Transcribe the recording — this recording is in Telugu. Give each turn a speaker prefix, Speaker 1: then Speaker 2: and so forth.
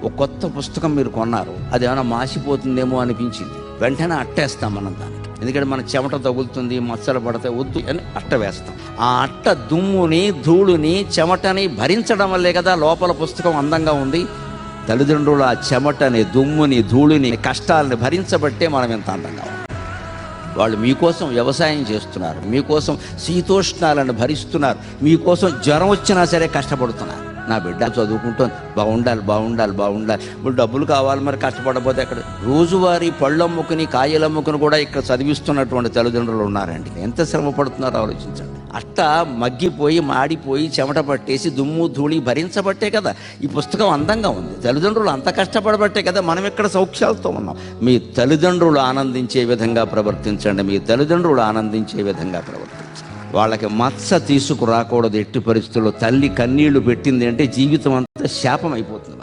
Speaker 1: ఒక కొత్త పుస్తకం మీరు కొన్నారు, అది ఏమైనా మాసిపోతుందేమో అనిపించింది, వెంటనే అట్టేస్తాం మనం దానికి. ఎందుకంటే మన చెమట తగులుతుంది, మచ్చలు పడతాయి, వద్దు అని అట్ట వేస్తాం. ఆ అట్ట దుమ్ముని, ధూళిని, చెమటని భరించడం వల్లే కదా లోపల పుస్తకం అందంగా ఉంది. తల్లిదండ్రులు ఆ చెమటని, దుమ్ముని, ధూళిని, కష్టాలని భరించబట్టే మనం ఎంత అందంగా ఉన్నాం. వాళ్ళు మీకోసం వ్యవసాయం చేస్తున్నారు, మీకోసం శీతోష్ణాలను భరిస్తున్నారు, మీకోసం జ్వరం వచ్చినా సరే కష్టపడుతున్నారు. నా బిడ్డ చదువుకుంటుంది, బాగుండాలి బాగుండాలి బాగుండాలి. ఇప్పుడు డబ్బులు కావాలి, మరి కష్టపడకపోతే అక్కడ రోజువారీ పళ్ళు అమ్ముకుని, కాయలు అమ్ముకుని కూడా ఇక్కడ చదివిస్తున్నటువంటి తల్లిదండ్రులు ఉన్నారండి. ఎంత శ్రమ పడుతున్నారో ఆలోచించండి. అట్ట మగ్గిపోయి, మాడిపోయి, చెమట పట్టేసి, దుమ్ము ధూళి భరించబట్టే కదా ఈ పుస్తకం అందంగా ఉంది. తల్లిదండ్రులు అంత కష్టపడబట్టే కదా మనం ఇక్కడ సౌఖ్యాలతో ఉన్నాం. మీ తల్లిదండ్రులు ఆనందించే విధంగా ప్రవర్తించండి, మీ తల్లిదండ్రులు ఆనందించే విధంగా ప్రవర్తించండి. వాళ్ళకి మత్స తీసుకురాకూడదు ఎట్టి పరిస్థితుల్లో. తల్లి కన్నీళ్లు పెట్టింది అంటే జీవితం అంతా శాపం అయిపోతుంది.